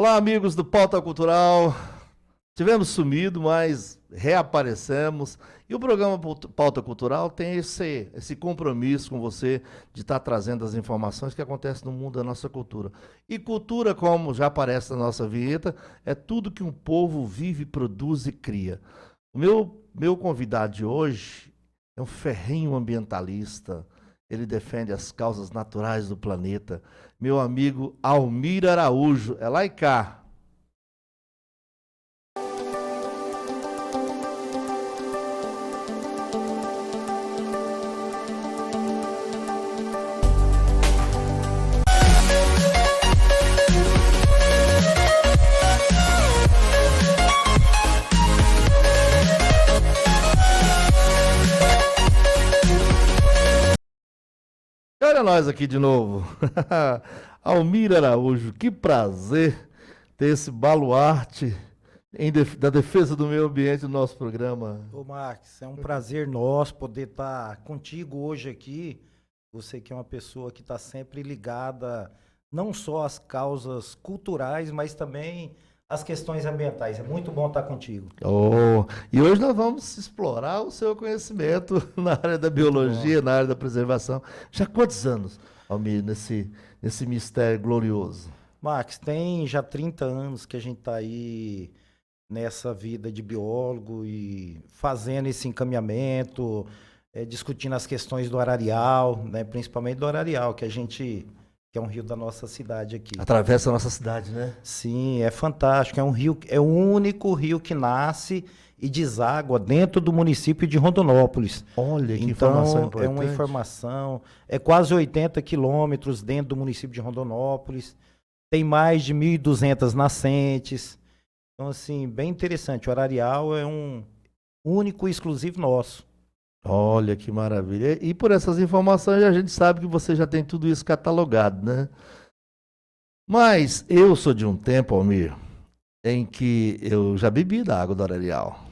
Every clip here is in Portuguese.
Olá, amigos do Pauta Cultural. Tivemos sumido, mas reaparecemos. E o programa Pauta Cultural tem esse compromisso com você de estar trazendo as informações que acontecem no mundo da nossa cultura. E cultura, como já aparece na nossa vinheta, é tudo que um povo vive, produz e cria. O meu convidado de hoje é um ferrenho ambientalista. Ele defende as causas naturais do planeta. Meu amigo Almir Araújo. É lá e cá. Olha nós aqui de novo. Almir Araújo, que prazer ter esse baluarte da defesa do meio ambiente no nosso programa. Ô Max, é um prazer nosso poder estar contigo hoje aqui. Você que é uma pessoa que está sempre ligada não só às causas culturais, mas também às questões ambientais. É muito bom estar contigo. E hoje nós vamos explorar o seu conhecimento na área da biologia, na área da preservação. Já há quantos anos, Almir, nesse mistério glorioso? Max, tem já 30 anos que a gente está aí nessa vida de biólogo e fazendo esse encaminhamento, discutindo as questões do ararial, né, principalmente do ararial, que é um rio da nossa cidade aqui. Atravessa a nossa cidade, né? Sim, é fantástico. É um rio, é o único rio que nasce e deságua dentro do município de Rondonópolis. Olha, que informação importante. É uma informação, é quase 80 quilômetros dentro do município de Rondonópolis. Tem mais de 1.200 nascentes. Então, assim, bem interessante. O ararial é um único e exclusivo nosso. Olha que maravilha. E por essas informações a gente sabe que você já tem tudo isso catalogado, né? Mas eu sou de um tempo, Almir, em que eu já bebi da água do ararial.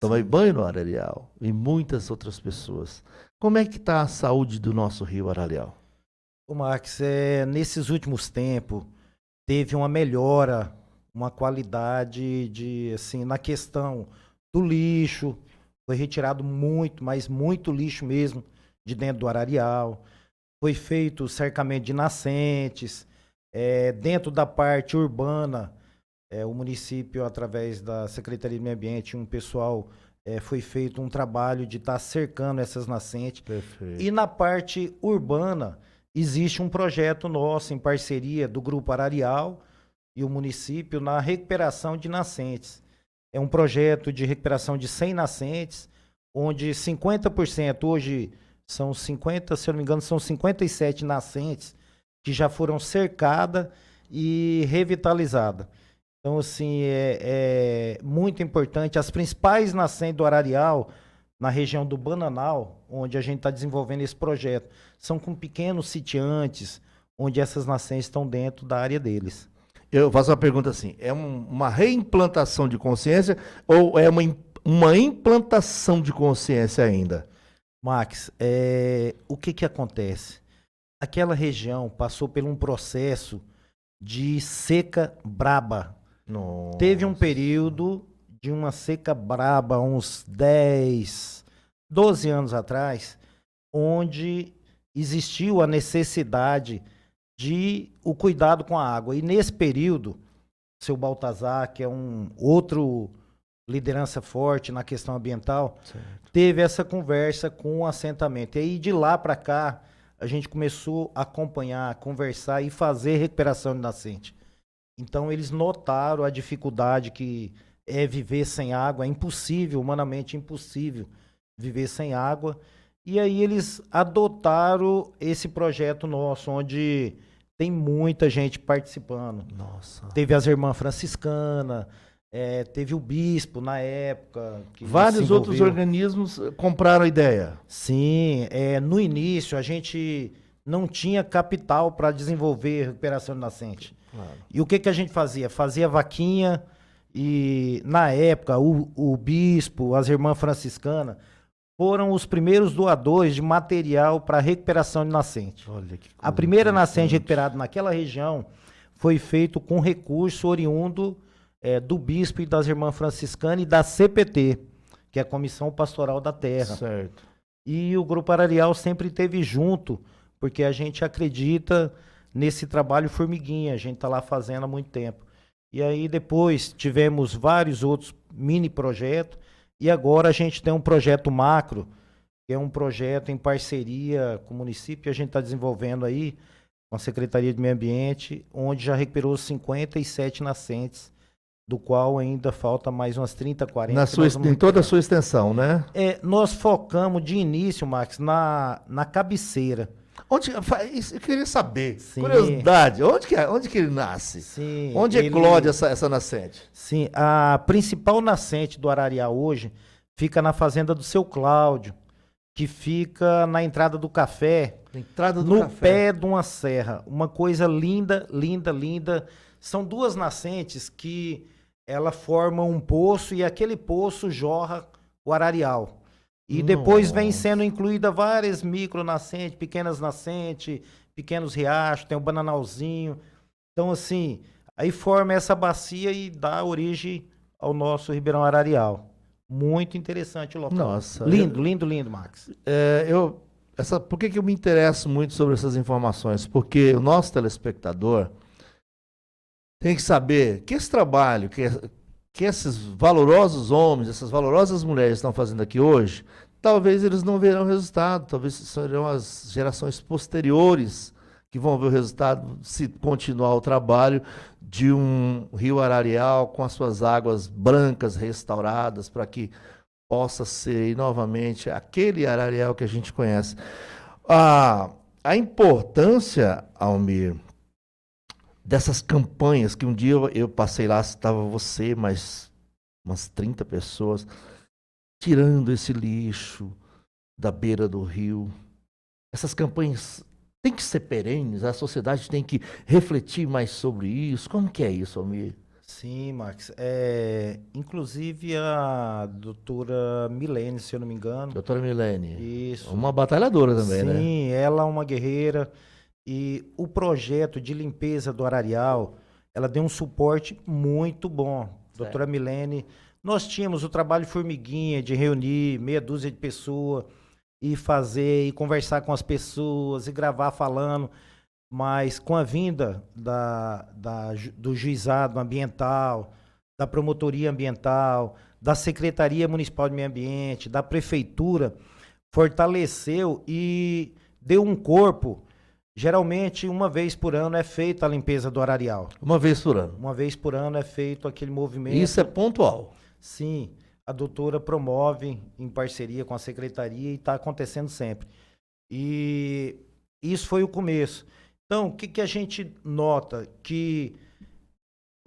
Tomei banho no ararial e muitas outras pessoas. Como é que está a saúde do nosso rio Ararial? O Max, nesses últimos tempos teve uma melhora, uma qualidade assim, na questão do lixo. Foi retirado muito, mas muito lixo mesmo de dentro do ararial. Foi feito o cercamento de nascentes. Dentro da parte urbana, o município, através da Secretaria do Meio Ambiente, um pessoal, foi feito um trabalho de estar cercando essas nascentes. Perfeito. E na parte urbana, existe um projeto nosso em parceria do Grupo Ararial e o município na recuperação de nascentes. É um projeto de recuperação de 100 nascentes, onde 50%, hoje são 50, se eu não me engano, são 57 nascentes que já foram cercadas e revitalizadas. Então, assim, é muito importante. As principais nascentes do ararial, na região do Bananal, onde a gente está desenvolvendo esse projeto, são com pequenos sitiantes, onde essas nascentes estão dentro da área deles. Eu faço uma pergunta assim, é uma reimplantação de consciência ou é uma implantação de consciência ainda? Max, o que acontece? Aquela região passou por um processo de seca braba. Nossa. Teve um período de uma seca braba, uns 10, 12 anos atrás, onde existiu a necessidade de o cuidado com a água. E nesse período, seu Baltazar, que é um outro liderança forte na questão ambiental, certo, teve essa conversa com o assentamento. E aí, de lá para cá, a gente começou a acompanhar, conversar e fazer recuperação de nascente. Então, eles notaram a dificuldade que é viver sem água. É impossível, humanamente impossível, viver sem água. E aí, eles adotaram esse projeto nosso, onde tem muita gente participando. Nossa. Teve as irmãs franciscanas, teve o bispo na época. Vários outros organismos compraram a ideia. Sim, no início a gente não tinha capital para desenvolver recuperação de nascente. Claro. E o que a gente fazia? Fazia vaquinha e, na época, o bispo, as irmãs franciscanas, foram os primeiros doadores de material para recuperação de nascente. Olha que a primeira nascente recuperada naquela região foi feito com recurso oriundo do bispo e das irmãs franciscanas e da CPT, que é a Comissão Pastoral da Terra. Certo. E o Grupo Ararial sempre esteve junto, porque a gente acredita nesse trabalho formiguinha, a gente está lá fazendo há muito tempo. E aí depois tivemos vários outros mini projetos, e agora a gente tem um projeto macro, que é um projeto em parceria com o município, que a gente está desenvolvendo aí, com a Secretaria de Meio Ambiente, onde já recuperou 57 nascentes, do qual ainda falta mais umas 30, 40. Em toda a sua extensão, né? Nós focamos de início, Max, na cabeceira. Eu queria saber, Sim. curiosidade, onde que ele nasce? Sim, Onde eclode essa nascente? Sim, a principal nascente do Ararial hoje fica na fazenda do Seu Cláudio, que fica na entrada do café, no pé de uma serra. Uma coisa linda, linda, linda. São duas nascentes que ela forma um poço e aquele poço jorra o Ararial. E depois vem sendo incluída várias micronascentes, pequenas nascentes, pequenos riachos, tem o bananalzinho. Então, assim, aí forma essa bacia e dá origem ao nosso Ribeirão Ararial. Muito interessante o local. Nossa. Lindo, lindo, lindo, Max. Por que eu me interesso muito sobre essas informações? Porque o nosso telespectador tem que saber que esse trabalho, que esses valorosos homens, essas valorosas mulheres estão fazendo aqui hoje, talvez eles não verão resultado, talvez serão as gerações posteriores que vão ver o resultado se continuar o trabalho de um rio Ararial com as suas águas brancas restauradas para que possa ser novamente aquele Ararial que a gente conhece. A importância, Almir, dessas campanhas que um dia eu passei lá, estava você, mais umas 30 pessoas, tirando esse lixo da beira do rio. Essas campanhas têm que ser perenes, a sociedade tem que refletir mais sobre isso. Como que é isso, Almir? Sim, Max. Inclusive a doutora Milene, se eu não me engano. Doutora Milene. Isso. Uma batalhadora também, né? Sim, ela é uma guerreira. E o projeto de limpeza do Ararial, ela deu um suporte muito bom. Doutora Milene, nós tínhamos o trabalho formiguinha de reunir meia dúzia de pessoas e fazer, e conversar com as pessoas, e gravar falando. Mas com a vinda do juizado ambiental, da promotoria ambiental, da Secretaria Municipal de Meio Ambiente, da Prefeitura, fortaleceu e deu um corpo. Geralmente, uma vez por ano é feita a limpeza do Ararial. Uma vez por ano. Uma vez por ano é feito aquele movimento. Isso é pontual. Sim, a doutora promove em parceria com a secretaria e está acontecendo sempre. E isso foi o começo. Então, o que a gente nota? Que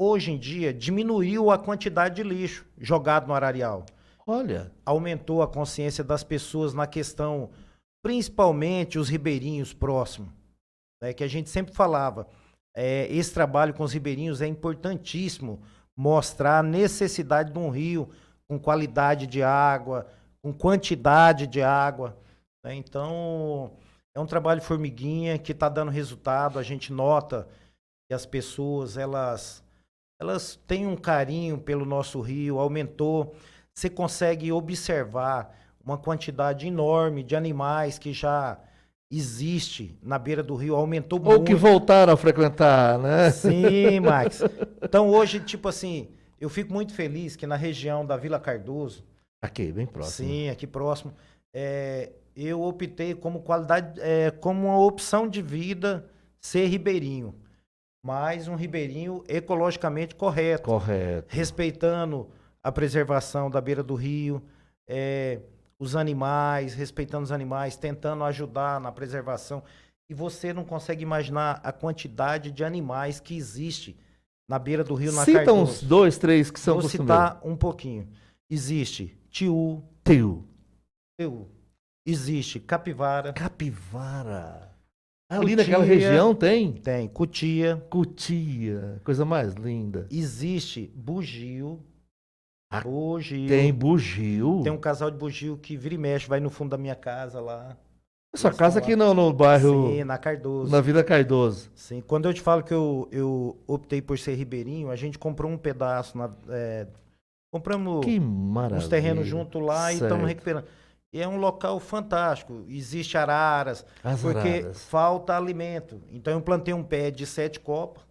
hoje em dia diminuiu a quantidade de lixo jogado no Ararial. Olha. Aumentou a consciência das pessoas na questão, principalmente os ribeirinhos próximos. Que a gente sempre falava, esse trabalho com os ribeirinhos é importantíssimo, mostrar a necessidade de um rio com qualidade de água, com quantidade de água. Então, é um trabalho formiguinha que está dando resultado, a gente nota que as pessoas, elas têm um carinho pelo nosso rio, aumentou, você consegue observar uma quantidade enorme de animais que já existe na beira do rio, aumentou muito. Ou que voltaram a frequentar, né? Sim, Max. Então hoje, tipo assim, eu fico muito feliz que na região da Vila Cardoso... Aqui, bem próximo. Sim, aqui próximo. Eu optei como qualidade, como uma opção de vida ser ribeirinho. Mas um ribeirinho ecologicamente correto. Correto. Respeitando a preservação da beira do rio, os animais, respeitando os animais, tentando ajudar na preservação. E você não consegue imaginar a quantidade de animais que existe na beira do rio, na Cardoso. Cita uns 2, 3 que são Vou citar um pouquinho. Existe tiu. Existe capivara. Capivara. Ali naquela região tem? Tem. Cutia. Coisa mais linda. Existe bugio. Tem bugio. Tem um casal de bugio que vira e mexe, vai no fundo da minha casa lá. Sua Eles casa estão aqui lá. no bairro, Sim, na Cardoso. na Vila Cardoso. Sim, quando eu te falo que eu optei por ser ribeirinho, a gente comprou um pedaço, compramos Que uns terrenos maravilha. junto lá e estamos Certo. recuperando. E é um local fantástico. Existe araras, As porque araras. falta alimento. Então eu plantei um pé de 7 copas,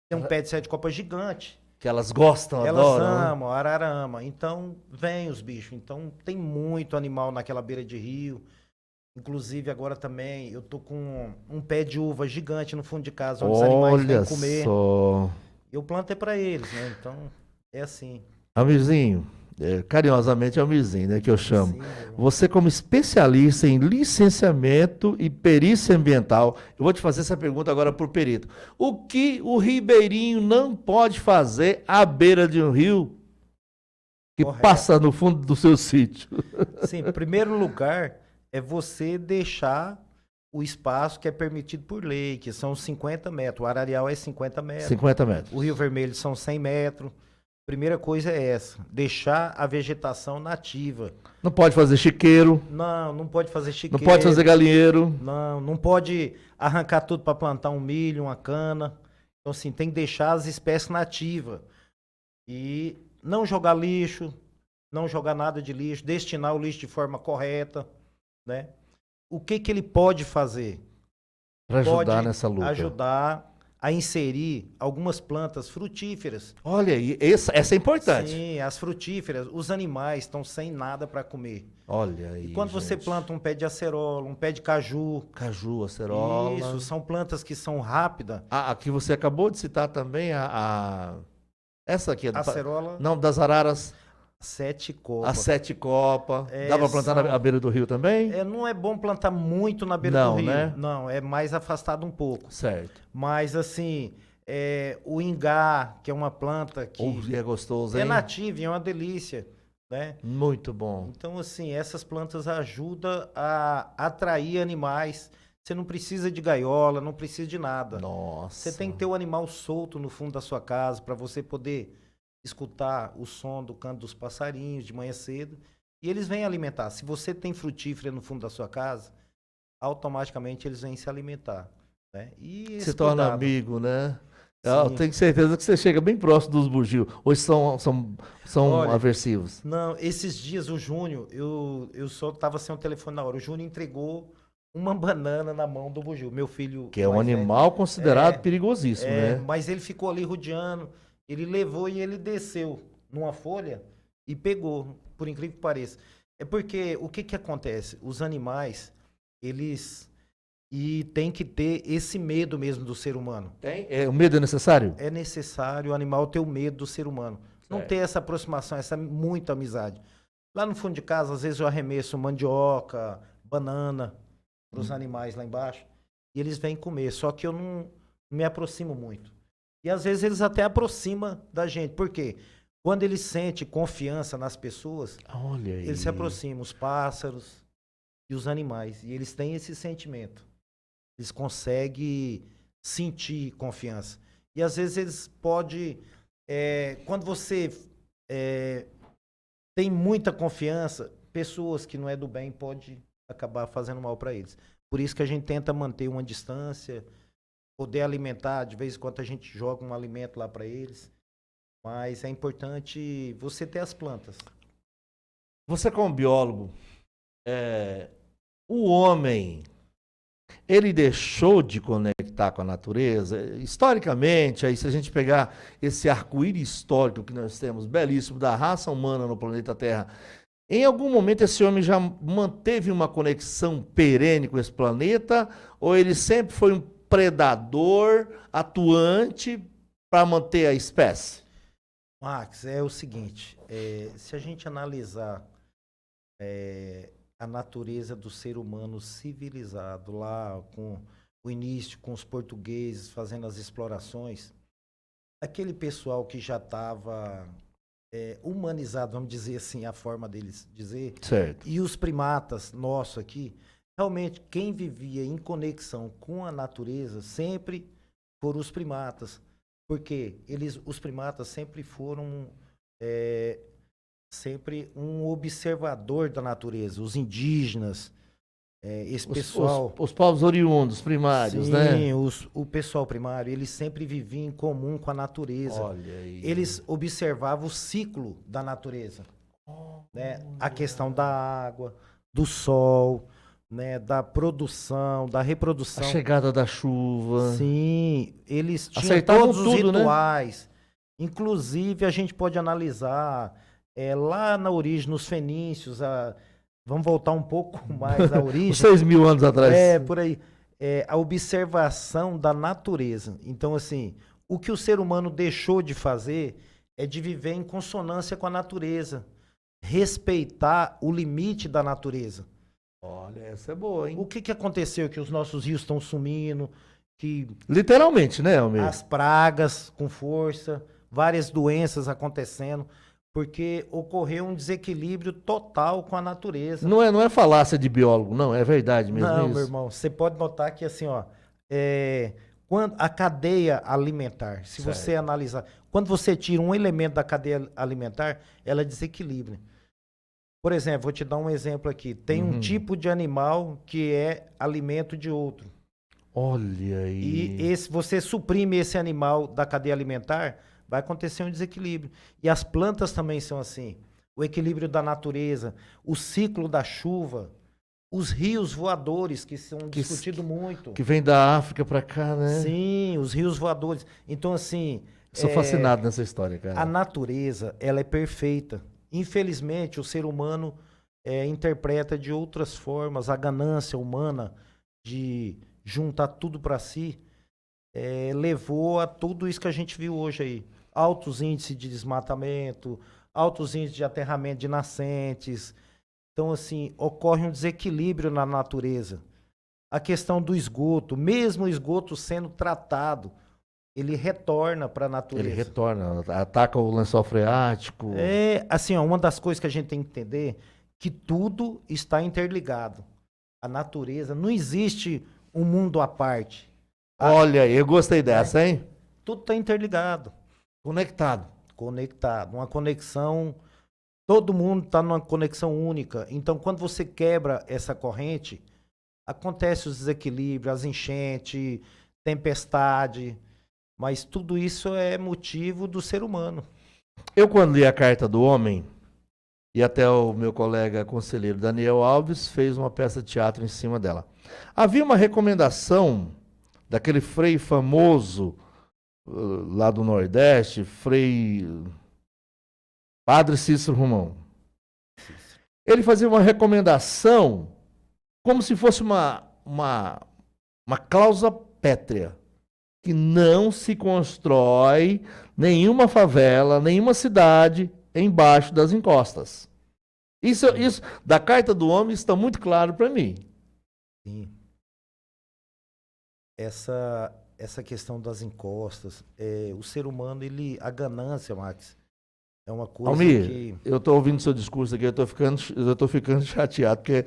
tem um Ara- pé de 7 copas gigante. Que elas gostam, Elas adoram, né? amam, a arara ama. Então vem os bichos. Então tem muito animal naquela beira de rio. Inclusive agora também eu tô com um pé de uva gigante no fundo de casa, onde os animais vêm Olha comer. só. Eu planto é para eles, né? Então é assim. Almirzinho, carinhosamente é Almirzinho, né, que eu chamo. Sim, meu irmão. Você como especialista em licenciamento e perícia ambiental, eu vou te fazer essa pergunta agora por perito. O que o ribeirinho não pode fazer à beira de um rio que Correto. passa no fundo do seu sítio? Sim, em primeiro lugar é você deixar o espaço que é permitido por lei, que são 50 metros. O ararial é 50 metros. 50 metros. O Rio Vermelho são 100 metros. Primeira coisa é essa, deixar a vegetação nativa. Não pode fazer chiqueiro, Não, não pode fazer não pode fazer chiqueiro. galinheiro. Não, não pode arrancar tudo para plantar um milho, uma cana. Então, assim, tem que deixar as espécies nativas. E não jogar lixo, não jogar nada de lixo, destinar o lixo de forma correta, né? O que que ele pode fazer? Para ajudar Pode nessa luta. ajudar a inserir algumas plantas frutíferas. Olha aí, essa é importante. Sim, as frutíferas, os animais estão sem nada para comer. Olha aí, E quando você gente. planta um pé de acerola, um pé de caju, Caju, acerola. isso, são plantas que são rápidas. Aqui você acabou de citar também essa aqui, Acerola, não, das araras, 7 a copas. 7 copa. Dá para plantar à beira do rio também? Não é bom plantar muito na beira Não, do rio. né? Não, é mais afastado um pouco. Certo. Mas assim, o ingá, que é uma planta que É gostoso, é hein? nativa, e é uma delícia, né? Muito bom. Então, assim, essas plantas ajudam a atrair animais. Você não precisa de gaiola, não precisa de nada. Nossa. Você tem que ter o animal solto no fundo da sua casa para você poder escutar o som do canto dos passarinhos de manhã cedo. E eles vêm alimentar. Se você tem frutífera no fundo da sua casa, automaticamente eles vêm se alimentar, né? E Se esse torna cuidado. amigo, né? Eu Sim. tenho certeza que você chega bem próximo dos bugios. Hoje são Olha, aversivos. Não, esses dias o Júnior, eu só estava sem o telefone na hora. O Júnior entregou uma banana na mão do bugio, meu filho Que é um mais velho. animal considerado perigosíssimo, né? Mas ele ficou ali rodeando, ele levou e ele desceu numa folha e pegou, por incrível que pareça. É porque o que que acontece? Os animais, eles tem que ter esse medo mesmo do ser humano. Tem? O medo é necessário? É necessário o animal ter o medo do ser humano. Não Certo. ter essa aproximação, essa muita amizade. Lá no fundo de casa, às vezes eu arremesso mandioca, banana para os animais lá embaixo e eles vêm comer. Só que eu não me aproximo muito. E às vezes eles até aproximam da gente. Por quê? Quando eles sentem confiança nas pessoas, Olha aí. eles se aproximam, os pássaros e os animais. E eles têm esse sentimento. Eles conseguem sentir confiança. E às vezes eles podem. Quando você tem muita confiança, pessoas que não é do bem podem acabar fazendo mal para eles. Por isso que a gente tenta manter uma distância, poder alimentar, de vez em quando a gente joga um alimento lá para eles. Mas é importante você ter as plantas. Você como biólogo, o homem, ele deixou de conectar com a natureza? Historicamente, aí se a gente pegar esse arco-íris histórico que nós temos, belíssimo, da raça humana no planeta Terra, em algum momento esse homem já manteve uma conexão perene com esse planeta? Ou ele sempre foi um predador atuante para manter a espécie? Max, é o seguinte, se a gente analisar a natureza do ser humano civilizado lá com o início, com os portugueses fazendo as explorações, aquele pessoal que já estava humanizado, vamos dizer assim, a forma deles dizer, Certo. e os primatas nossos aqui, realmente quem vivia em conexão com a natureza sempre foram os primatas, porque os primatas sempre foram sempre um observador da natureza, os indígenas, Esse pessoal... Os povos oriundos, primários, sim, né? o pessoal primário, eles sempre viviam em comum com a natureza. Olha aí. Eles observavam o ciclo da natureza, né? A questão da água, do sol, né? Da produção, da A reprodução. chegada da chuva. Sim, eles tinham Acertavam todos os tudo, né? rituais. Inclusive, a gente pode analisar lá na origem, nos fenícios, vamos voltar um pouco mais à origem. Uns 6.000 anos atrás. Por aí. A observação da natureza. Então, assim, o que o ser humano deixou de fazer é de viver em consonância com a natureza. Respeitar o limite da natureza. Olha, essa é boa, hein? O que aconteceu? Que os nossos rios estão sumindo, que Literalmente, né, Almir? as pragas com força, várias doenças acontecendo, porque ocorreu um desequilíbrio total com a natureza. Não é falácia de biólogo, não, é verdade mesmo Não, isso? meu irmão, você pode notar que assim, ó, quando a cadeia alimentar, se Certo. você analisar, quando você tira um elemento da cadeia alimentar, ela desequilibra. Por exemplo, vou te dar um exemplo aqui. Tem um tipo de animal que é alimento de outro. Olha aí. E você suprime esse animal da cadeia alimentar, vai acontecer um desequilíbrio. E as plantas também são assim. O equilíbrio da natureza, o ciclo da chuva, os rios voadores, que são discutidos muito. Que vem da África pra cá, né? Sim, os rios voadores. Então, assim... Sou fascinado nessa história, cara. A natureza, ela é perfeita. Infelizmente, o ser humano interpreta de outras formas. A ganância humana de juntar tudo para si levou a tudo isso que a gente viu hoje aí. Altos índices de desmatamento, altos índices de aterramento de nascentes. Então, assim, ocorre um desequilíbrio na natureza. A questão do esgoto, mesmo o esgoto sendo tratado, ele retorna para a natureza. Ele retorna, ataca o lençol freático. Assim, ó, uma das coisas que a gente tem que entender que tudo está interligado. A natureza, não existe um mundo à parte. Olha, eu gostei dessa, hein? Tudo está interligado. Conectado. Conectado. Uma conexão. Todo mundo está numa conexão única. Então, quando você quebra essa corrente, acontece os desequilíbrios, as enchentes, tempestade. Mas tudo isso é motivo do ser humano. Eu, quando li a Carta do Homem, e até o meu colega conselheiro Daniel Alves fez uma peça de teatro em cima dela. Havia uma recomendação daquele frei famoso lá do Nordeste, Padre Cícero Romão. Ele fazia uma recomendação como se fosse uma cláusula pétrea, que não se constrói nenhuma favela, nenhuma cidade embaixo das encostas. Isso da Carta do Homem está muito claro para mim. Sim. Essa questão das encostas, o ser humano, a ganância, Max, é uma coisa Almir, que... eu estou ouvindo seu discurso aqui, eu estou ficando chateado, porque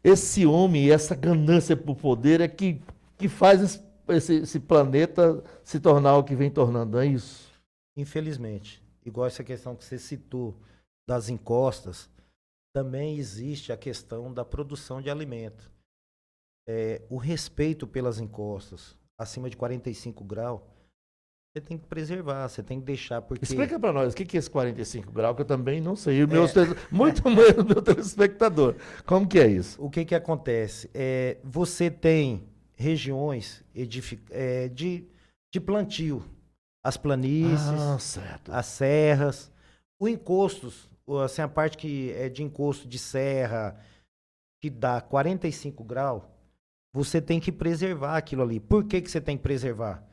esse homem e essa ganância por poder é que faz esse planeta se tornar o que vem tornando, não é isso? Infelizmente. Igual essa questão que você citou das encostas, também existe a questão da produção de alimento. O respeito pelas encostas, acima de 45 graus, você tem que preservar, você tem que deixar, porque... Explica para nós, o que é esse 45 graus, que eu também não sei, muito menos o meu telespectador. Como que é isso? O que acontece? Você tem regiões de plantio, as planícies, as serras, o encostos, assim, a parte que é de encosto de serra, que dá 45 graus, você tem que preservar aquilo ali. Por que você tem que preservar?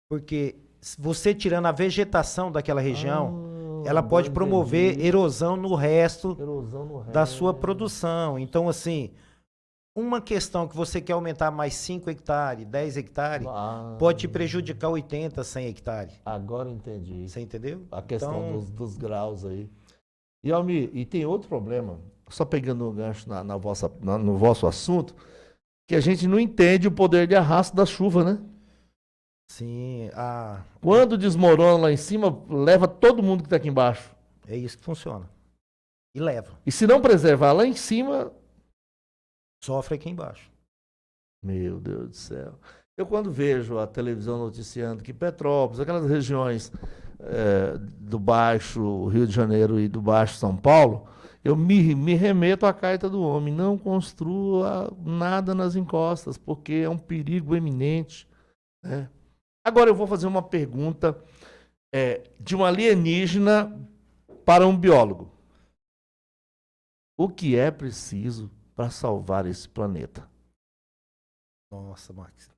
Porque você tirando a vegetação daquela região, ela pode promover erosão no resto da sua produção. Então, assim, uma questão que você quer aumentar mais 5 hectares, 10 hectares, pode te prejudicar 80, 100 hectares. Agora eu entendi. Você entendeu? A questão dos graus aí. E, Almir, e tem outro problema, só pegando o gancho no vosso assunto, que a gente não entende o poder de arrasto da chuva, né? Sim. Quando desmorona lá em cima, leva todo mundo que está aqui embaixo. É isso que funciona. E leva. E se não preservar lá em cima... sofre aqui embaixo. Meu Deus do céu. Eu quando vejo a televisão noticiando que Petrópolis, aquelas regiões do Baixo Rio de Janeiro e do Baixo São Paulo, eu me remeto à carta do homem, não construa nada nas encostas, porque é um perigo eminente, né? Agora eu vou fazer uma pergunta de um alienígena para um biólogo. O que é preciso para salvar esse planeta? Nossa, Max.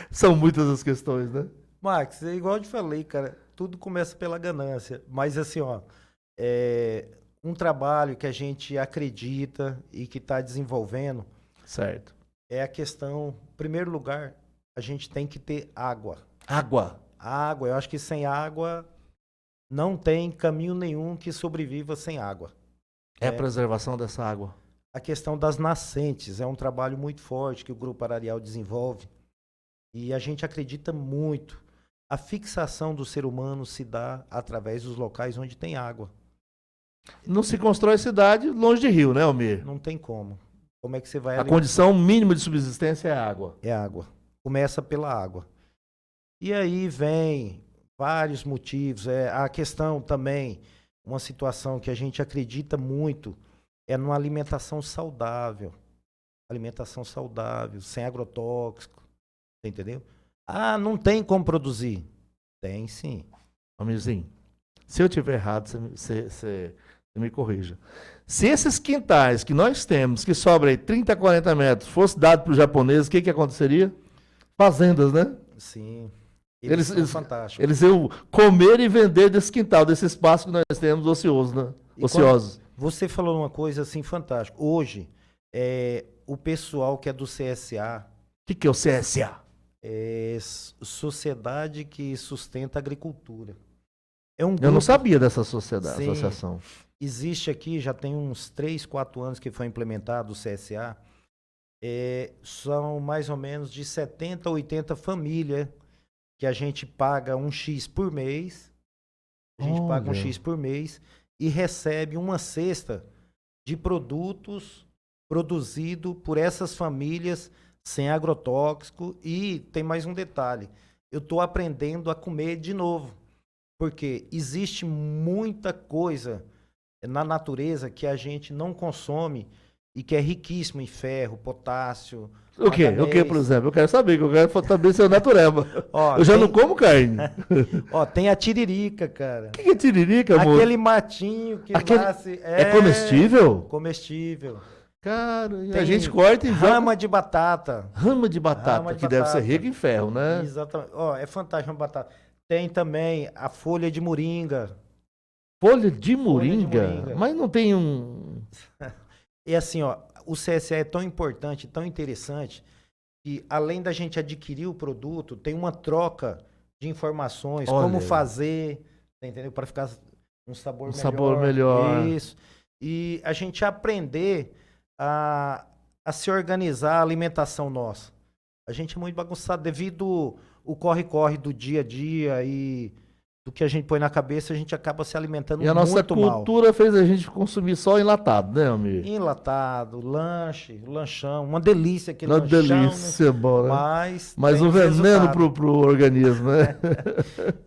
São muitas as questões, né? Max, é igual eu te falei, cara, tudo começa pela ganância. Mas assim, ó, um trabalho que a gente acredita e que está desenvolvendo Certo. é a questão, em primeiro lugar, a gente tem que ter água. Água. Água, eu acho que sem água não tem caminho nenhum que sobreviva sem água. É a preservação dessa água. A questão das nascentes é um trabalho muito forte que o Grupo Ararial desenvolve e a gente acredita muito. A fixação do ser humano se dá através dos locais onde tem água. Não se constrói cidade longe de rio, né, Almir? Não tem como. Como é que você vai... A condição mínima de subsistência é água. É água. Começa pela água. E aí vem vários motivos. A questão também, uma situação que a gente acredita muito, é numa alimentação saudável. Alimentação saudável, sem agrotóxico. Entendeu? Ah, não tem como produzir. Tem sim. Almirzinho, se eu estiver errado, você me corrija. Se esses quintais que nós temos, que sobram aí 30, 40 metros, fosse dado para os japoneses, o que aconteceria? Fazendas, né? Sim. Eles são fantásticos. Eles iam comer e vender desse quintal, desse espaço que nós temos ocioso, né? Ociosos. Você falou uma coisa assim fantástica. Hoje, o pessoal que é do CSA... O que é o CSA? É Sociedade que Sustenta a Agricultura. É Eu não sabia dessa sociedade, Sim, associação. existe aqui, já tem uns 3, 4 anos que foi implementado o CSA. São mais ou menos de 70 a 80 famílias que a gente paga um X por mês. A gente paga um X por mês e recebe uma cesta de produtos produzidos por essas famílias sem agrotóxico. E tem mais um detalhe, eu estou aprendendo a comer de novo, porque existe muita coisa na natureza que a gente não consome e que é riquíssimo em ferro, potássio. O quê? O que, por exemplo? Eu quero saber, que eu quero saber se é natureba. Ó, eu já não como carne. Ó, tem a tiririca, cara. O que é tiririca, amor? Aquele matinho que nasce... É comestível? Comestível. Cara, Tem a gente corta e rama de batata. Rama de batata, Rama de que batata. deve ser rica em ferro, né? Exatamente. Ó, é fantástico a batata. Tem também a folha de moringa. Folha de moringa? Folha de moringa. Mas não tem um... E assim, ó, o CSA é tão importante, tão interessante, que além da gente adquirir o produto, tem uma troca de informações, Olha como aí. fazer, entendeu? Para ficar um sabor melhor. Sabor melhor. Isso. E a gente aprender a se organizar a alimentação nossa. A gente é muito bagunçado devido o corre-corre do dia a dia e do que a gente põe na cabeça, a gente acaba se alimentando muito mal. E a nossa cultura fez a gente consumir só enlatado, né, amigo? Enlatado, lanche, lanchão, uma delícia aquele Uma lanchão. delícia, né? bom, né? Mas um tem veneno resultado. pro organismo, né?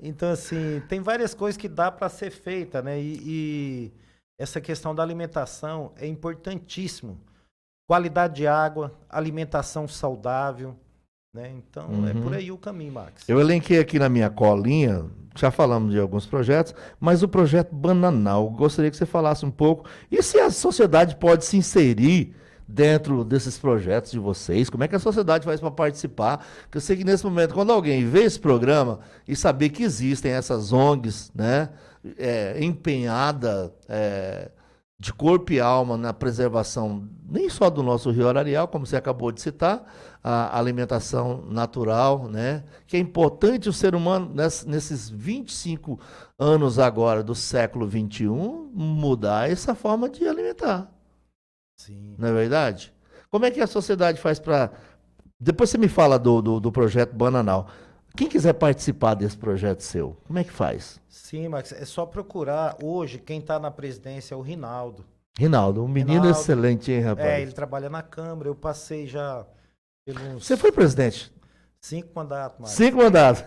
Então, assim, tem várias coisas que dá para ser feita, né? E essa questão da alimentação é importantíssimo. Qualidade de água, alimentação saudável, né? Então, é por aí o caminho, Max. Eu elenquei aqui na minha colinha, já falamos de alguns projetos, mas o projeto Bananal, gostaria que você falasse um pouco. E se a sociedade pode se inserir dentro desses projetos de vocês? Como é que a sociedade faz para participar? Porque eu sei que nesse momento, quando alguém vê esse programa e saber que existem essas ONGs, né, empenhada de corpo e alma na preservação, nem só do nosso rio Ararial, como você acabou de citar, a alimentação natural, né? Que é importante o ser humano, nesses 25 anos agora do século XXI, mudar essa forma de alimentar. Sim. Não é verdade? Como é que a sociedade faz para... Depois você me fala do projeto Bananal. Quem quiser participar desse projeto seu, como é que faz? Sim, Max, é só procurar. Hoje, quem está na presidência é o Rinaldo. Rinaldo, um menino Rinaldo, excelente, hein, rapaz? ele trabalha na Câmara, eu passei já pelos Você foi presidente? 5 mandatos, Marcos. 5 mandatos.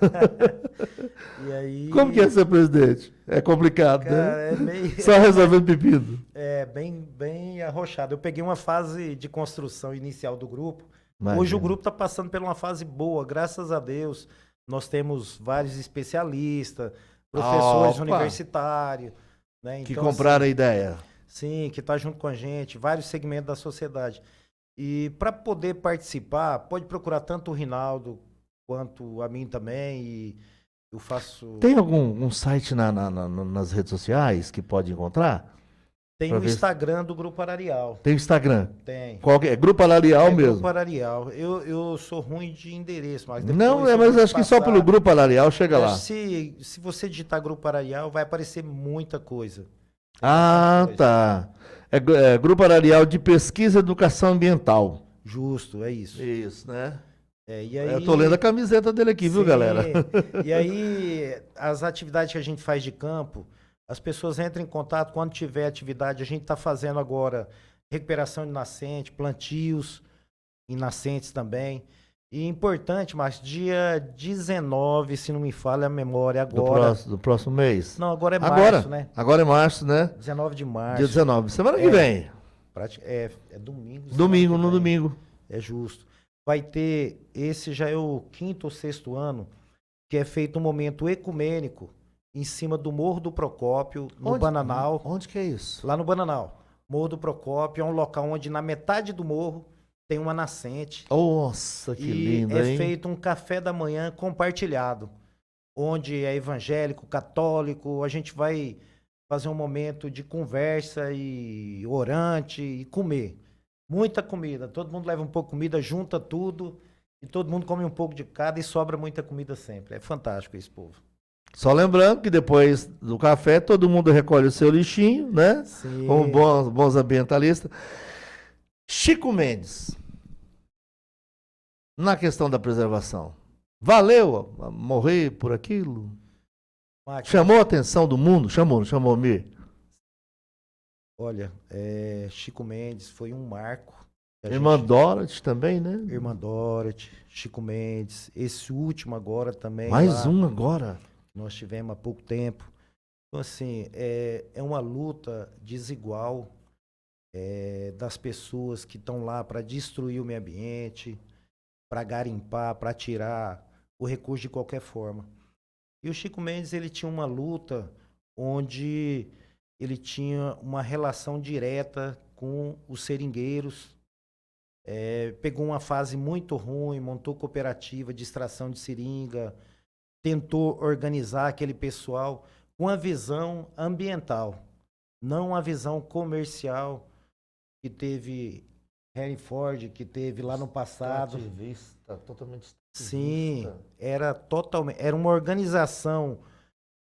E aí, Como que é ser presidente? É complicado, cara, né? é meio... Só resolvendo pepino. É bem arrochado. Eu peguei uma fase de construção inicial do grupo. Imagina. Hoje o grupo está passando por uma fase boa, graças a Deus. Nós temos vários especialistas, professores Opa! universitários, né? Que Então, compraram a assim, ideia. sim, que está junto com a gente, vários segmentos da sociedade. E para poder participar, pode procurar tanto o Rinaldo quanto a mim também. E eu faço. Tem algum site nas redes sociais que pode encontrar? Tem pra o ver se- Instagram do Grupo Ararial. Tem o Instagram. Tem. Qual que é? Grupo Alarial É mesmo. Grupo Ararial. Eu sou ruim de endereço, mas Não, depois, se mas eu acho que só passar- pelo Grupo Alarial chega lá. Se você digitar Grupo Ararial, vai aparecer muita coisa. Ah, Coisa. tá. É Grupo Alarial de Pesquisa e Educação Ambiental. Justo, é isso. Isso, né? E aí, Eu tô lendo a camiseta dele aqui, viu, sim, galera? E aí, as atividades que a gente faz de campo, as pessoas entram em contato quando tiver atividade. A gente está fazendo agora recuperação de nascente, plantios em nascentes também. E importante, mas dia 19, se não me falha a memória, agora. Do próximo mês. Não, agora é Agora. março, né? Agora é março, né? 19 de março. Dia 19. Semana que vem. É domingo. semana Domingo, que no vem. domingo. É justo. Vai ter, esse já é o 5º ou 6º ano, que é feito um momento ecumênico em cima do Morro do Procópio, no Bananal. Onde que é isso? Lá no Bananal. Morro do Procópio é um local onde na metade do morro tem uma nascente. Nossa, que E lindo, é hein? feito um café da manhã compartilhado, onde é evangélico, católico, a gente vai fazer um momento de conversa e orante e comer. Muita comida, todo mundo leva um pouco de comida, junta tudo e todo mundo come um pouco de cada e sobra muita comida sempre. É fantástico esse povo. Só lembrando que depois do café todo mundo recolhe o seu lixinho, né? Sim. Como bons ambientalistas. Chico Mendes, na questão da preservação, valeu morrer por aquilo? Max, Chamou a atenção do mundo? Chamou, Mir? olha, Chico Mendes foi um marco. A Irmã gente- Dorothy também, né? Irmã Dorothy, Chico Mendes, esse último agora também. Mais lá, um agora. que nós tivemos há pouco tempo. Então, assim, é uma luta desigual das pessoas que estão lá para destruir o meio ambiente, para garimpar, para tirar o recurso de qualquer forma. E o Chico Mendes, ele tinha uma luta onde ele tinha uma relação direta com os seringueiros. Pegou uma fase muito ruim, montou cooperativa de extração de seringa, tentou organizar aquele pessoal com a visão ambiental, não a visão comercial que teve Henry Ford, que teve lá no passado. Totalmente. Sim, era uma organização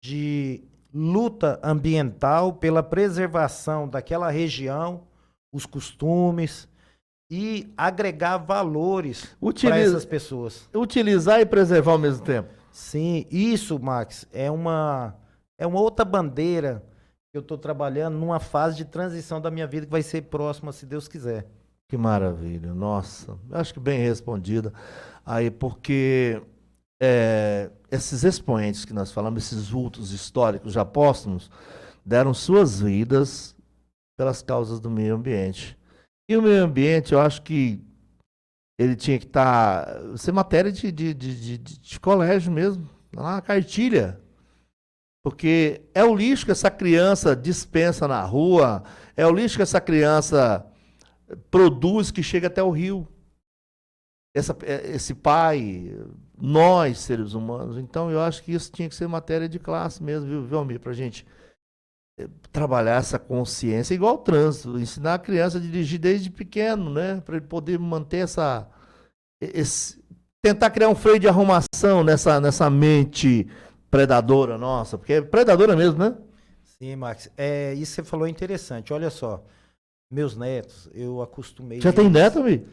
de luta ambiental pela preservação daquela região, os costumes e agregar valores para essas pessoas. Utilizar e preservar ao mesmo tempo. Sim, isso, Max, é uma outra bandeira que eu estou trabalhando numa fase de transição da minha vida que vai ser próxima, se Deus quiser. Que maravilha, nossa, acho que bem respondida aí, porque esses expoentes que nós falamos, esses vultos históricos já póstumos, deram suas vidas pelas causas do meio ambiente. E o meio ambiente, eu acho que ele tinha que ser matéria de colégio mesmo, lá na cartilha. Porque é o lixo que essa criança dispensa na rua, é o lixo que essa criança produz que chega até o rio. Esse pai, nós, seres humanos. Então, eu acho que isso tinha que ser matéria de classe mesmo, viu, Almir? Pra gente trabalhar essa consciência, igual o trânsito, ensinar a criança a dirigir desde pequeno, né? Para ele poder manter tentar criar um freio de arrumação nessa mente predadora nossa, porque é predadora mesmo, né? Sim, Max. Isso que você falou é interessante. Olha só, meus netos, eu acostumei. Já tem neto, Almir?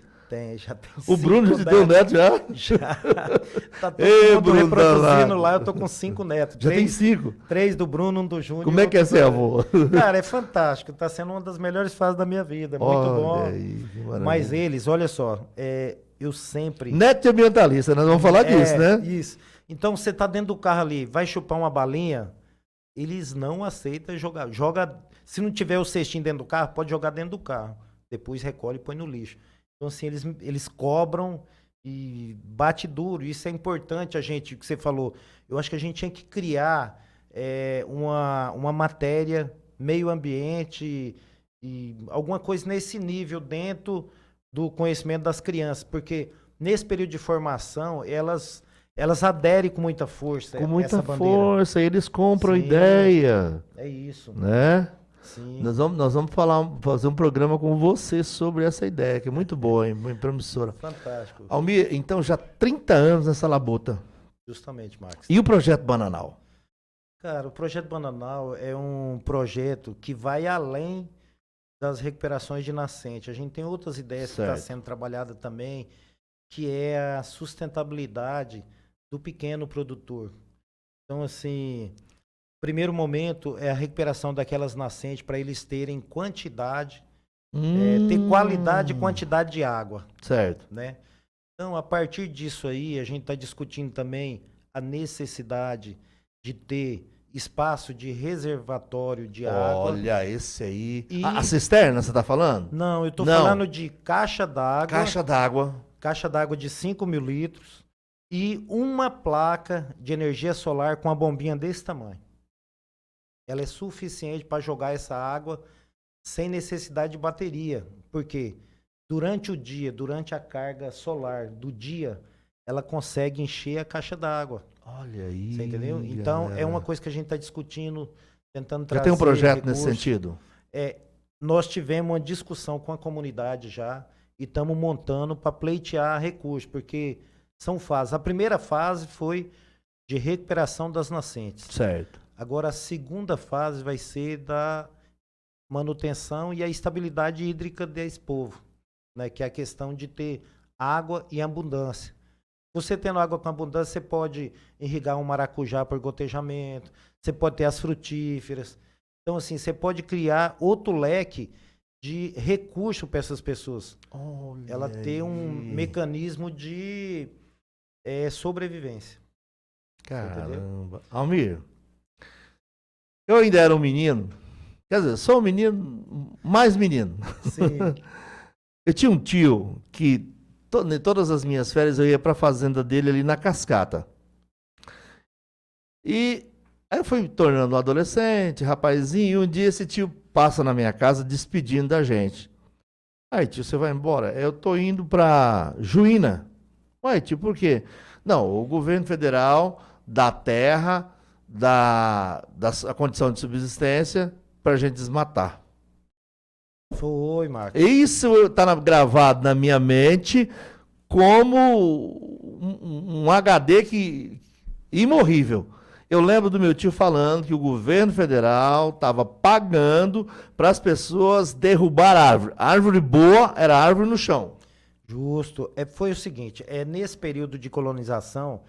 Já tem O Bruno te deu neto já? Já. Tá todo Ei, mundo Bruno reproduzindo danado. lá, eu tô com 5 netos. Já tem 5. 3 do Bruno, um do Júnior. Como é que é ser avô? Cara, é fantástico. Tá sendo uma das melhores fases da minha vida. É muito Olha bom. aí, que maravilha. Mas eles, olha só, eu sempre... Neto de ambientalista, nós vamos falar disso, né? Isso. Então, você tá dentro do carro ali, vai chupar uma balinha, eles não aceitam jogar. Se não tiver o cestinho dentro do carro, pode jogar dentro do carro. Depois recolhe e põe no lixo. Então, assim, eles cobram e bate duro. Isso é importante, o que você falou. Eu acho que a gente tinha que criar uma matéria, meio ambiente e alguma coisa nesse nível dentro do conhecimento das crianças. Porque nesse período de formação, elas aderem com muita força. Com muita essa bandeira. força, eles compram Sim. ideia, É isso. né? Sim. Nós vamos fazer um programa com você sobre essa ideia, que é muito boa, hein? Muito promissora. Fantástico. Almir, então já 30 anos nessa labuta. Justamente, Max. E o Projeto Bananal? Cara, o Projeto Bananal é um projeto que vai além das recuperações de nascente. A gente tem outras ideias que estão sendo trabalhada também, que é a sustentabilidade do pequeno produtor. Então, assim, primeiro momento é a recuperação daquelas nascentes para eles terem quantidade, ter qualidade e quantidade de água. Certo. Né? Então, a partir disso aí, a gente está discutindo também a necessidade de ter espaço de reservatório de água. Olha, esse aí. A cisterna, você está falando? Não, eu estou falando de caixa d'água. Caixa d'água. Caixa d'água de 5 mil litros e uma placa de energia solar com a bombinha desse tamanho. Ela é suficiente para jogar essa água sem necessidade de bateria. Porque durante o dia, durante a carga solar do dia, ela consegue encher a caixa d'água. Olha aí. Você entendeu? Então, galera. é uma coisa que a gente está discutindo, tentando trazer. Já tem um projeto recursos. nesse sentido? Nós tivemos uma discussão com a comunidade já e estamos montando para pleitear recursos, porque são fases. A primeira fase foi de recuperação das nascentes. Certo. Agora, a segunda fase vai ser da manutenção e a estabilidade hídrica desse povo, né? Que é a questão de ter água e abundância. Você tendo água com abundância, você pode irrigar um maracujá por gotejamento, você pode ter as frutíferas. Então, assim, você pode criar outro leque de recurso para essas pessoas. Olha ela ter aí. um mecanismo de sobrevivência. Caramba. Almir, eu ainda era um menino, quer dizer, sou um menino, mais menino. Sim. Eu tinha um tio que em todas as minhas férias eu ia para a fazenda dele ali na Cascata. E aí eu fui me tornando um adolescente, rapazinho, e um dia esse tio passa na minha casa despedindo da gente. Aí, tio, você vai embora? Eu tô indo para Juína. Ué, tio, por quê? Não, o governo federal dá terra, dá a condição de subsistência pra gente desmatar. Foi, Marcos. Isso está gravado na minha mente como um HD imorrível. Eu lembro do meu tio falando que o governo federal estava pagando para as pessoas derrubar árvore. Árvore boa era árvore no chão. Justo. Foi o seguinte, nesse período de colonização,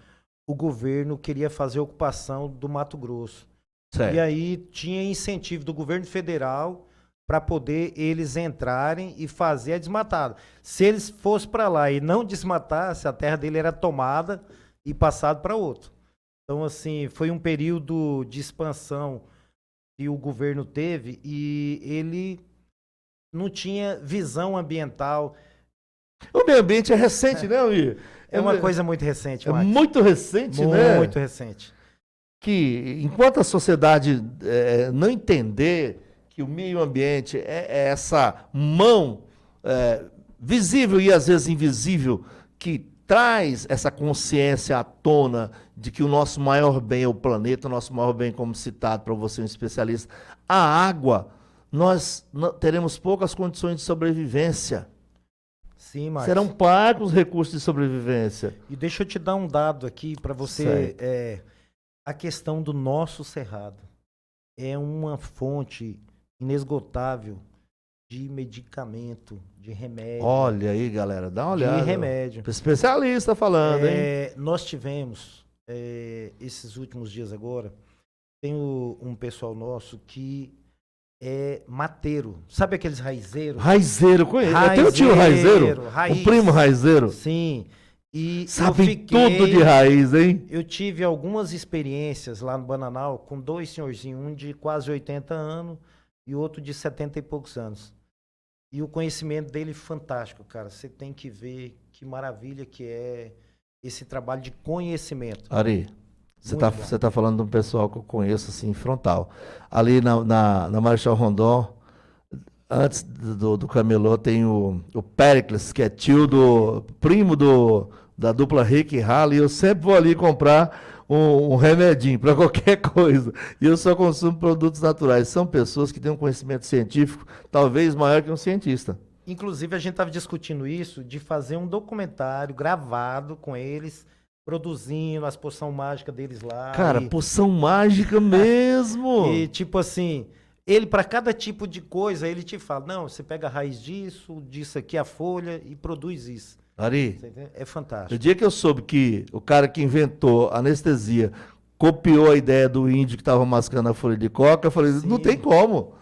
o governo queria fazer ocupação do Mato Grosso. Certo. E aí tinha incentivo do governo federal para poder eles entrarem e fazer a desmatada. Se eles fossem para lá e não desmatassem, a terra dele era tomada e passado para outro. Então, assim, foi um período de expansão que o governo teve e ele não tinha visão ambiental. O meio ambiente é recente, né, Almir? É uma coisa muito recente, Max. Muito recente, né? Muito recente. Que enquanto a sociedade não entender que o meio ambiente é essa mão visível e às vezes invisível que traz essa consciência à tona de que o nosso maior bem é o planeta, o nosso maior bem, como citado para você, um especialista, a água, nós teremos poucas condições de sobrevivência. Sim, Marcos. Serão pagos os recursos de sobrevivência. E deixa eu te dar um dado aqui para você. A questão do nosso cerrado é uma fonte inesgotável de medicamento, de remédio. Olha aí, galera, dá uma olhada. De remédio. Especialista falando, hein? Nós tivemos, esses últimos dias agora, tem um pessoal nosso que é mateiro. Sabe aqueles raizeiros? Raizeiro, conheço. Eu tenho o tio raizeiro, raiz. o primo raizeiro. Sim. E Sabem tudo de raiz, hein? Eu tive algumas experiências lá no Bananal com dois senhorzinhos, um de quase 80 anos e outro de 70 e poucos anos. E o conhecimento dele é fantástico, cara. Você tem que ver que maravilha que é esse trabalho de conhecimento. Ari, você tá falando de um pessoal que eu conheço, assim, frontal. Ali na Marechal Rondon, antes do Camelô, tem o Péricles, que é primo da dupla Rick e Halley. Eu sempre vou ali comprar um remedinho para qualquer coisa. E eu só consumo produtos naturais. São pessoas que têm um conhecimento científico talvez maior que um cientista. Inclusive, a gente estava discutindo isso, de fazer um documentário gravado com eles, produzindo as poções mágicas deles lá. Cara, poção mágica mesmo! E tipo assim, ele para cada tipo de coisa, ele te fala, não, você pega a raiz disso aqui, a folha, e produz isso. Ari, é fantástico. No dia que eu soube que o cara que inventou anestesia copiou a ideia do índio que estava mascando a folha de coca, eu falei, não tem como.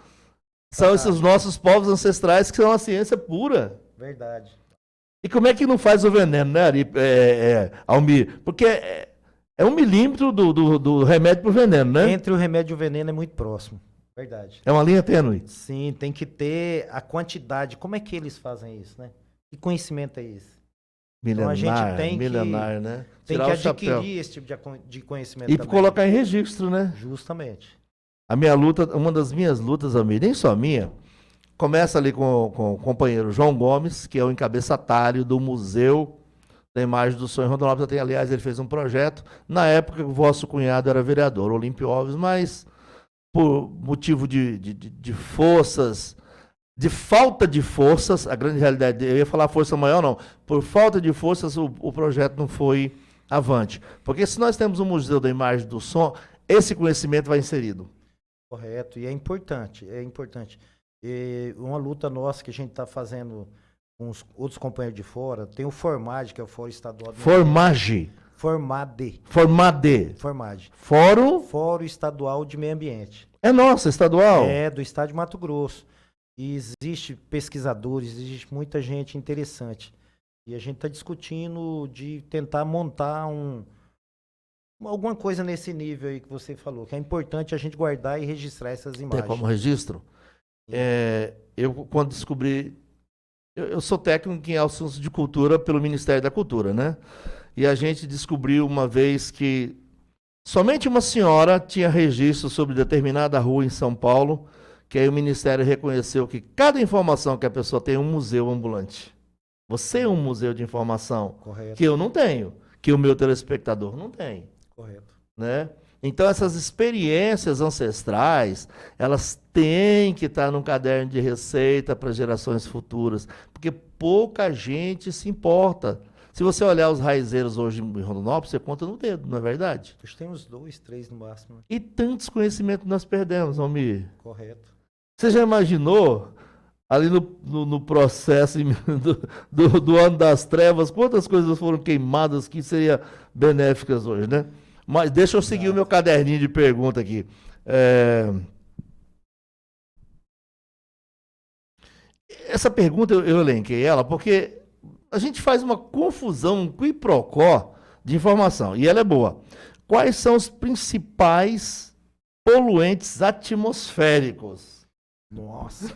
São esses nossos povos ancestrais que são a ciência pura. Verdade. E como é que não faz o veneno, né, Ari, Almir? Porque é 1 milímetro do remédio pro veneno, né? Entre o remédio e o veneno é muito próximo. Verdade. É uma linha tênue. Sim, tem que ter a quantidade. Como é que eles fazem isso, né? Que conhecimento é esse? Milenar, então a gente tem né? Tem Tirar que o chapéu. adquirir esse tipo de conhecimento E também. colocar em registro, né? Justamente. A minha luta, uma das minhas lutas, Almir, nem só minha, começa ali com o companheiro João Gomes, que é o encabeçatário do Museu da Imagem do Sonho Rondonópolis. Aliás, ele fez um projeto. Na época, o vosso cunhado era vereador, Olímpio Alves, mas por motivo de forças, de falta de forças, a grande realidade, eu ia falar força maior, não. Por falta de forças, o projeto não foi avante. Porque se nós temos um Museu da Imagem do Som, esse conhecimento vai inserido. Correto, e é importante, é importante. E uma luta nossa que a gente está fazendo com os outros companheiros de fora, tem o Formage, que é o Fórum Estadual... Formage. Formade. Fórum Estadual de Meio Ambiente. É nossa, estadual? É, do estado de Mato Grosso. E existe pesquisadores, existe muita gente interessante. E a gente está discutindo de tentar montar alguma coisa nesse nível aí que você falou, que é importante a gente guardar e registrar essas imagens. Tem como registro? Eu, quando descobri... Eu sou técnico em assuntos de cultura pelo Ministério da Cultura, né? E a gente descobriu uma vez que somente uma senhora tinha registro sobre determinada rua em São Paulo, que aí o Ministério reconheceu que cada informação que a pessoa tem é um museu ambulante. Você é um museu de informação. Correto. Que eu não tenho, que o meu telespectador não tem. Correto. Né? Então essas experiências ancestrais, elas têm que estar num caderno de receita para gerações futuras, porque pouca gente se importa. Se você olhar os raizeiros hoje em Rondonópolis, você conta no dedo, não é verdade? Acho que tem uns 2, 3 no máximo. Né? E tantos conhecimentos nós perdemos, Almir. Correto. Você já imaginou, ali no processo do ano das trevas, quantas coisas foram queimadas que seriam benéficas hoje, né? Mas deixa eu seguir o meu caderninho de pergunta aqui. Essa pergunta eu elenquei ela porque a gente faz uma confusão, um quiprocó de informação, e ela é boa. Quais são os principais poluentes atmosféricos? Nossa.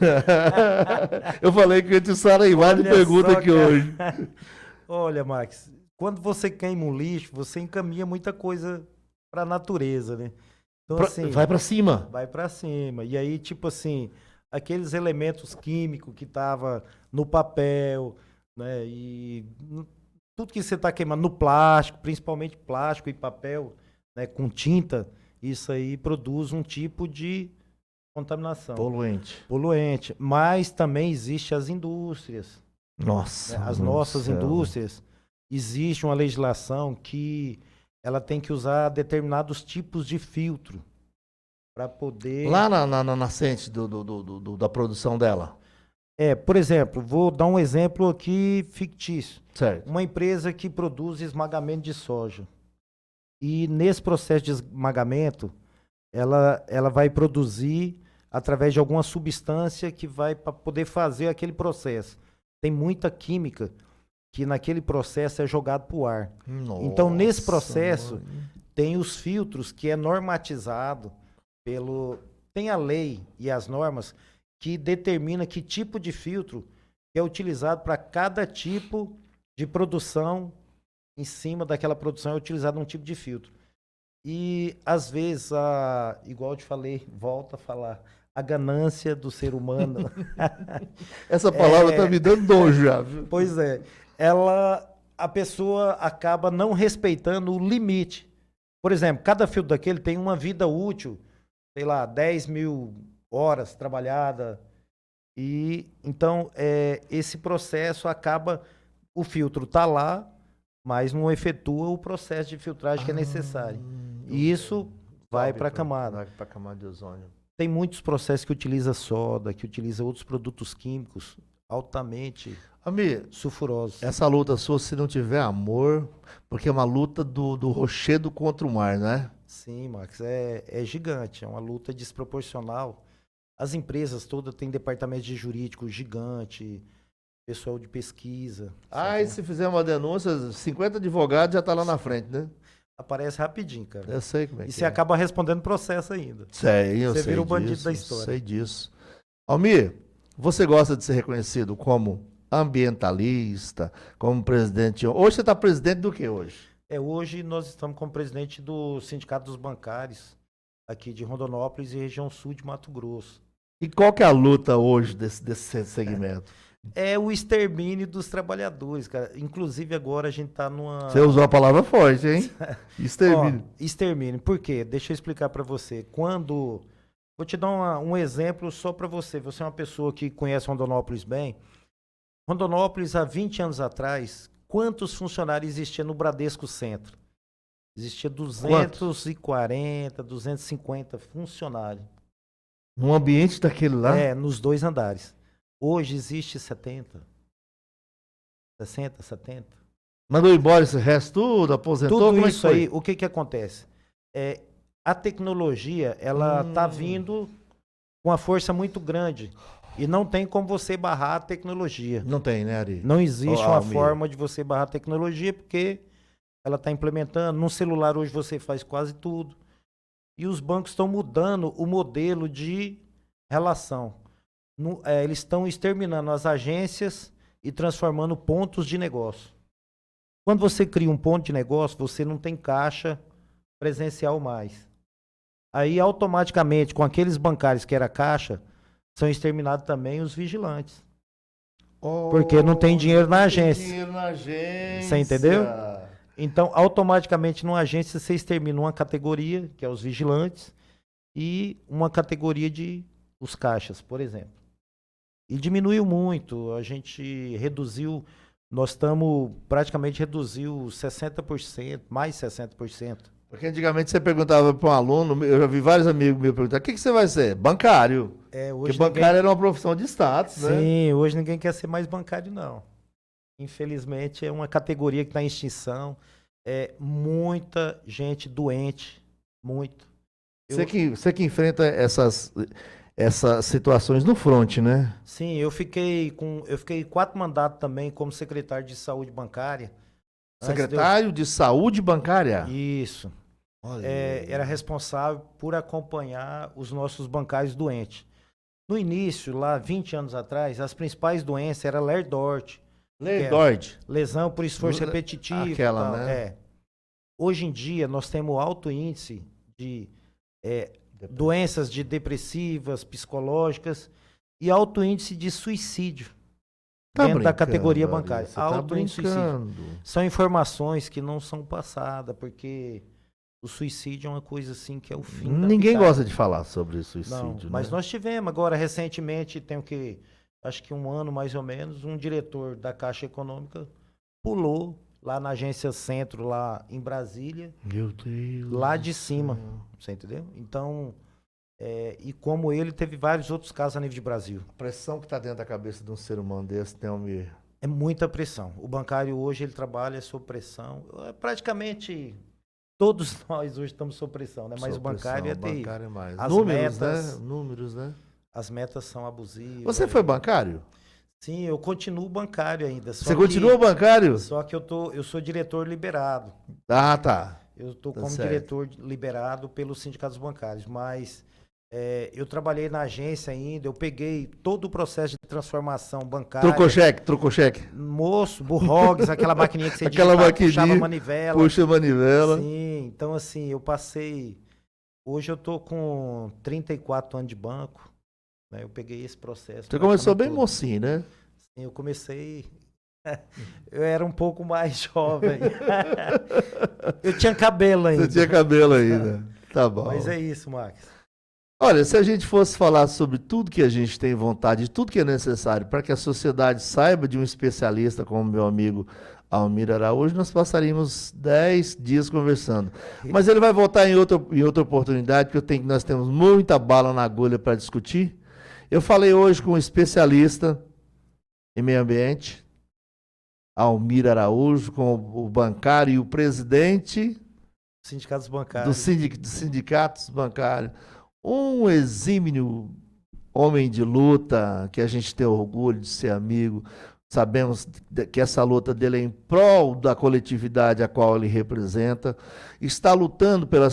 Eu falei que eu ia te saraivado de pergunta aqui hoje. Olha, Max, quando você queima um lixo, você encaminha muita coisa para a natureza, né? Então, assim, vai para cima. Vai para cima. E aí, tipo assim, aqueles elementos químicos que tava no papel, né? E tudo que você está queimando no plástico, principalmente plástico e papel, né? Com tinta, isso aí produz um tipo de contaminação. Poluente. Mas também existe as indústrias. Nossa. Né? As nossas indústrias, existe uma legislação que ela tem que usar determinados tipos de filtro para poder... Lá na nascente da produção dela? Por exemplo, vou dar um exemplo aqui fictício. Certo. Uma empresa que produz esmagamento de soja. E nesse processo de esmagamento, ela vai produzir através de alguma substância que vai para poder fazer aquele processo. Tem muita química que naquele processo é jogado para o ar. Então, nesse processo, tem os filtros que é normatizado pelo... Tem a lei e as normas que determina que tipo de filtro é utilizado para cada tipo de produção. Em cima daquela produção é utilizado um tipo de filtro. E, às vezes, igual eu te falei, volto a falar, a ganância do ser humano. Essa palavra tá me dando nojo já, viu? Pois é. A pessoa acaba não respeitando o limite. Por exemplo, cada filtro daquele tem uma vida útil, sei lá, 10.000 horas trabalhada. E, então, esse processo acaba, o filtro tá lá, mas não efetua o processo de filtragem que é necessário. E isso vai para a camada. Vai para a camada de ozônio. Tem muitos processos que utiliza soda, que utiliza outros produtos químicos altamente Amir, sulfurosos. essa luta sua, se não tiver amor, porque é uma luta do rochedo contra o mar, né? Sim, Max, é gigante, é uma luta desproporcional. As empresas todas têm departamentos de jurídico gigante, pessoal de pesquisa. E se fizer uma denúncia, 50 advogados já tá lá na frente, né? Aparece rapidinho, cara. Eu sei como é E que você é. acaba respondendo processo ainda. Sei, eu Você sei vira o bandido disso, da história. sei disso. Almir, você gosta de ser reconhecido como ambientalista, como presidente? Hoje você está presidente do que hoje? Hoje nós estamos como presidente do Sindicato dos Bancários, aqui de Rondonópolis e região sul de Mato Grosso. E qual que é a luta hoje desse segmento? É o extermínio dos trabalhadores, cara. Inclusive agora a gente tá numa... Você usou a palavra forte, hein? Extermínio. Extermínio. Por quê? Deixa eu explicar para você. Vou te dar um exemplo só para você. Você é uma pessoa que conhece Rondonópolis bem. Rondonópolis, há 20 anos atrás, quantos funcionários existiam no Bradesco Centro? Existia 240, 250 funcionários. Num ambiente daquele lá? Nos 2 andares. Hoje existe 70, 60, 70. Mandou embora esse resto tudo, aposentou? Tudo Como isso é que aí, o que que acontece? A tecnologia, ela tá vindo com uma força muito grande. E não tem como você barrar a tecnologia. Não tem, né, Ari? Não existe uma forma de você barrar a tecnologia, porque ela está implementando. No celular hoje você faz quase tudo. E os bancos estão mudando o modelo de relação. Eles estão exterminando as agências e transformando pontos de negócio. Quando você cria um ponto de negócio, você não tem caixa presencial mais. Aí, automaticamente, com aqueles bancários que era caixa, são exterminados também os vigilantes. Porque não tem dinheiro na agência. Tem dinheiro na agência. Você entendeu? Então, automaticamente, numa agência, você extermina uma categoria, que é os vigilantes, e uma categoria de os caixas, por exemplo. E diminuiu muito. A gente reduziu, nós estamos praticamente reduziu 60%, mais 60%. Porque antigamente você perguntava para um aluno, eu já vi vários amigos meus perguntar, o que você vai ser? Bancário. Hoje porque bancário era uma profissão de status, né? Sim, hoje ninguém quer ser mais bancário, não. Infelizmente, é uma categoria que está em extinção. Muita gente doente, muito. Você que enfrenta essas situações no front, né? Sim, eu fiquei 4 mandatos também como secretário de saúde bancária. Secretário de saúde bancária? Isso. Era responsável por acompanhar os nossos bancários doentes. No início, lá 20 anos atrás, as principais doenças eram Ler-Dort. Ler-Dort. Lesão por esforço repetitivo. Aquela, né? Hoje em dia, nós temos alto índice de doenças depressivas, psicológicas e alto índice de suicídio dentro da categoria bancária. Alto índice de suicídio. São informações que não são passadas, porque o suicídio é uma coisa assim que é o fim da Ninguém picada. gosta de falar sobre suicídio, não, né? Mas nós tivemos agora, recentemente, acho que 1 ano mais ou menos, um diretor da Caixa Econômica pulou lá na agência Centro, lá em Brasília. Meu Deus. Lá de cima, você entendeu? Então, E como ele, teve vários outros casos a nível de Brasil. A pressão que está dentro da cabeça de um ser humano desse, Neomir. É muita pressão. O bancário hoje, ele trabalha sob pressão. Praticamente todos nós hoje estamos sob pressão, né? Mas Sob o bancário pressão, é terrível. bancário é mais. As Números, metas- né? Números, né? As metas são abusivas. Você foi bancário? Sim, eu continuo bancário ainda. Você continua bancário? Só que eu sou diretor liberado. Ah, tá. Eu estou Tá como certo. diretor liberado pelos sindicatos bancários, mas eu trabalhei na agência ainda, eu peguei todo o processo de transformação bancária. Trocou cheque. Moço, burrogs, aquela maquininha que você Aquela digitava, maquininha, puxava a manivela. Puxa a manivela. Sim, então assim, eu passei... Hoje eu tô com 34 anos de banco, né? Eu peguei esse processo. Você começou bem praticamente todo. mocinho, né? Sim, eu comecei... Eu era um pouco mais jovem. Eu tinha cabelo ainda. Você tinha cabelo ainda. Tá bom. Mas é isso, Max. Olha, se a gente fosse falar sobre tudo que a gente tem vontade, tudo que é necessário para que a sociedade saiba de um especialista como meu amigo Almir Araújo, nós passaríamos 10 dias conversando. Mas ele vai voltar em outra oportunidade, porque nós temos muita bala na agulha para discutir. Eu falei hoje com um especialista em meio ambiente, Almir Araújo, com o bancário e o presidente Sindicatos bancários. dos sindicatos bancários. Um exímio homem de luta, que a gente tem orgulho de ser amigo. Sabemos que essa luta dele é em prol da coletividade a qual ele representa. Está lutando pela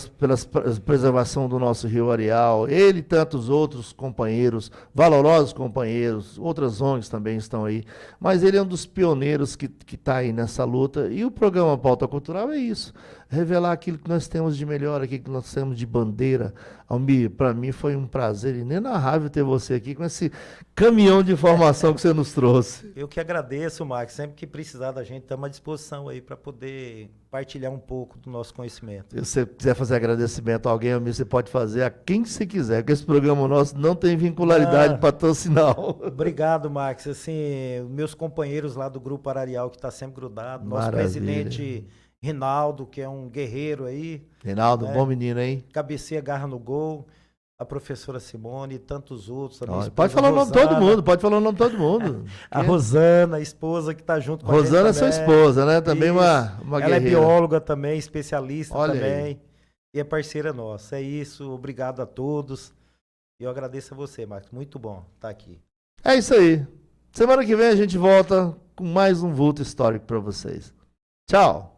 preservação do nosso rio Areal. Ele e tantos outros companheiros, valorosos companheiros, outras ONGs também estão aí. Mas ele é um dos pioneiros que está aí nessa luta. E o programa Pauta Cultural é isso. Revelar aquilo que nós temos de melhor, aquilo que nós temos de bandeira. Almir, para mim foi um prazer inenarrável ter você aqui com esse caminhão de informação que você nos trouxe. Eu que agradeço, Max. Sempre que precisar da gente, estamos à disposição aí para poder partilhar um pouco do nosso conhecimento. Se você quiser fazer agradecimento a alguém, Almir, você pode fazer a quem você quiser, porque esse programa nosso não tem vincularidade patrocinal. Obrigado, Max. Assim, meus companheiros lá do Grupo Ararial, que está sempre grudado. Nosso Maravilha. presidente Rinaldo, que é um guerreiro aí. Reinaldo, né? bom menino, hein? Cabeceia, garra no gol. A professora Simone e tantos outros. A minha Ó, esposa pode falar o nome de todo Rosana, mundo, pode falar o nome de todo mundo. A Rosana, a esposa que está junto com a gente Rosana é sua também. esposa, né? Também Isso. uma Ela é guerreira. bióloga também, especialista Olha também. aí. E é parceira nossa. É isso. Obrigado a todos. E eu agradeço a você, Marcos. Muito bom estar aqui. É isso aí. Semana que vem a gente volta com mais um vulto histórico para vocês. Tchau.